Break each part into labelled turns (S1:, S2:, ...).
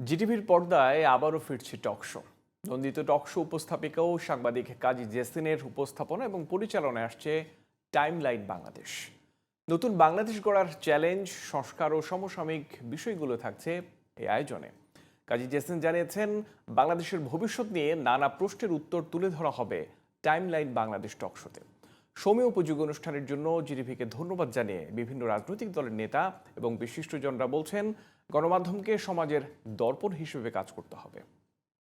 S1: জিটিভির পর্দায় আবারও ফিরছে টক শো। নন্দিত টক শো উপস্থাপিকা ও সাংবাদিক কাজী জেসিনের উপস্থাপনা এবং পরিচালনায় আসছে টাইমলাইন বাংলাদেশ। নতুন বাংলাদেশ গড়ার চ্যালেঞ্জ, সংস্কার ও সমসাময়িক বিষয়গুলো থাকছে এই আয়োজনে। কাজী জেসিন জানিয়েছেন, বাংলাদেশের ভবিষ্যৎ নিয়ে নানা প্রশ্নের উত্তর তুলে ধরা হবে টাইমলাইন বাংলাদেশ টক শোতে। সময় উপযোগী অনুষ্ঠানের জন্য জিটিভিকে ধন্যবাদ জানিয়ে বিভিন্ন রাজনৈতিক দলের নেতা এবং বিশিষ্টজনরা বলছেন, গণমাধ্যমকে সমাজের দর্পণ হিসেবে কাজ করতে হবে।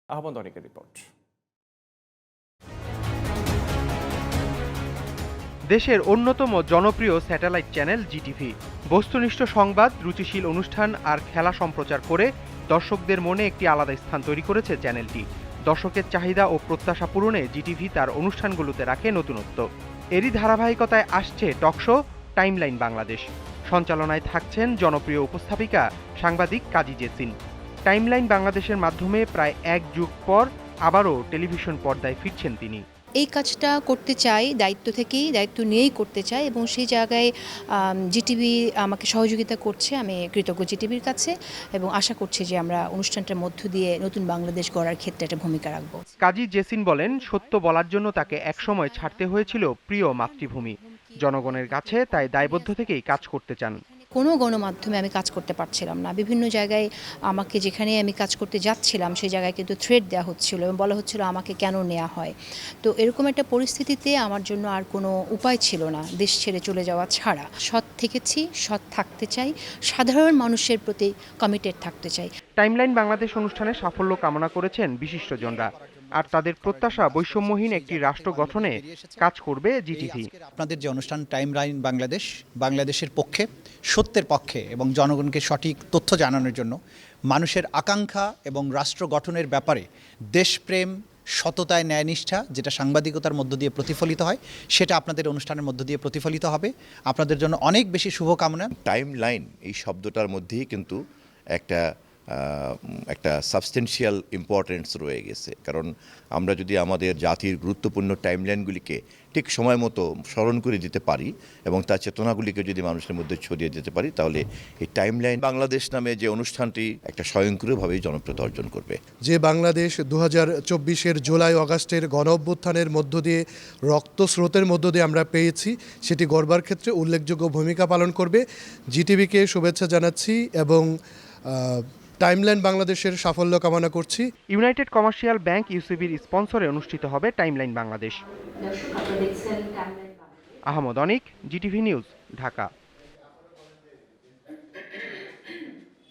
S1: আহমদ অনিকের রিপোর্ট।
S2: দেশের অন্যতম জনপ্রিয় স্যাটেলাইট চ্যানেল জিটিভি বস্তুনিষ্ঠ সংবাদ, রুচিশীল অনুষ্ঠান আর খেলা সম্প্রচার করে দর্শকদের মনে একটি আলাদা স্থান তৈরি করেছে চ্যানেলটি। দর্শকের চাহিদা ও প্রত্যাশা পূরণে জিটিভি তার অনুষ্ঠানগুলোতে রাখে নতুনত্ব। এরই ধারাবাহিকতায় আসছে টকশো টাইমলাইন বাংলাদেশ। সঞ্চালনায় থাকছেন জনপ্রিয় উপস্থাপিকা সাংবাদিক কাজী জেসিন। টাইমলাইন বাংলাদেশের মাধ্যমে প্রায় এক যুগ পর আবারও টেলিভিশন পর্দায় ফিরছেন তিনি।
S3: এই কাজটা করতে চাই, দায়িত্ব নিয়েই করতে চাই এবং সেই জায়গায় জিটিভি আমাকে সহযোগিতা করছে। আমি কৃতজ্ঞ জিটিভির কাছে এবং আশা করছি যে আমরা অনুষ্ঠানটার মধ্য দিয়ে নতুন বাংলাদেশ গড়ার ক্ষেত্রে একটা ভূমিকা রাখব।
S2: কাজী জেসিন বলেন, সত্য বলার জন্য তাকে একসময় ছাড়তে হয়েছিল প্রিয় মাতৃভূমি। জনগণের কাছে তাই দায়বদ্ধ থেকেই কাজ করতে চান।
S3: কোনো গণমাধ্যমে আমি কাজ করতে পারছিলাম না। বিভিন্ন জায়গায় আমাকে যেখানে আমি কাজ করতে যাচ্ছিলাম সেই জায়গায় কিন্তু থ্রেট দেওয়া হচ্ছিল এবং বলা হচ্ছিল আমাকে কেন নেওয়া হয়। তো এরকম একটা পরিস্থিতিতে আমার জন্য আর কোনো উপায় ছিল না দেশ ছেড়ে চলে যাওয়া ছাড়া। সৎ থেকেছি, সৎ থাকতে চাই, সাধারণ মানুষের প্রতি কমিটেড থাকতে চাই।
S2: টাইমলাইন বাংলাদেশ অনুষ্ঠানে সাফল্য কামনা করেছেন বিশিষ্টজনরা, আর তাদের প্রত্যাশা বৈষম্যহীন একটি রাষ্ট্র গঠনে কাজ করবে জিটিভি।
S4: আপনাদের যে অনুষ্ঠান টাইমলাইন বাংলাদেশ, বাংলাদেশের পক্ষে, সত্যের পক্ষে এবং জনগণকে সঠিক তথ্য জানানোর জন্য, মানুষের আকাঙ্ক্ষা এবং রাষ্ট্র গঠনের ব্যাপারে দেশপ্রেম, সততায়, ন্যায়নিষ্ঠা যেটা সাংবাদিকতার মধ্য দিয়ে প্রতিফলিত হয়, সেটা আপনাদের অনুষ্ঠানের মধ্য দিয়ে প্রতিফলিত হবে। আপনাদের জন্য অনেক বেশি শুভকামনা।
S5: টাইমলাইন এই শব্দটার মধ্যেই কিন্তু একটা সাবস্টেন্সিয়াল ইম্পর্টেন্স রয়ে গেছে। কারণ আমরা যদি আমাদের জাতির গুরুত্বপূর্ণ টাইমলাইনগুলিকে ঠিক সময় মতো স্মরণ করে দিতে পারি এবং তার চেতনাগুলিকে যদি মানুষের মধ্যে ছড়িয়ে দিতে পারি, তাহলে এই টাইমলাইন বাংলাদেশ নামে যে অনুষ্ঠানটি একটা স্বয়ংক্রিয়ভাবেই জনপ্রিয়তা অর্জন করবে।
S6: যে বাংলাদেশ 2024-এর জুলাই আগস্টের গণ অভ্যুত্থানের মধ্য দিয়ে, রক্তস্রোতের মধ্য দিয়ে আমরা পেয়েছি, সেটি গড়বার ক্ষেত্রে উল্লেখযোগ্য ভূমিকা পালন করবে। জিটিভিকে শুভেচ্ছা জানাচ্ছি এবং টাইমলাইন বাংলাদেশের সাফল্য কামনা করছি।
S2: ইউনাইটেড কমার্শিয়াল ব্যাংক ইউসিবির স্পন্সরে অনুষ্ঠিত হবে টাইমলাইন বাংলাদেশ। আহমদ অনিক, জিটিভি নিউজ, ঢাকা।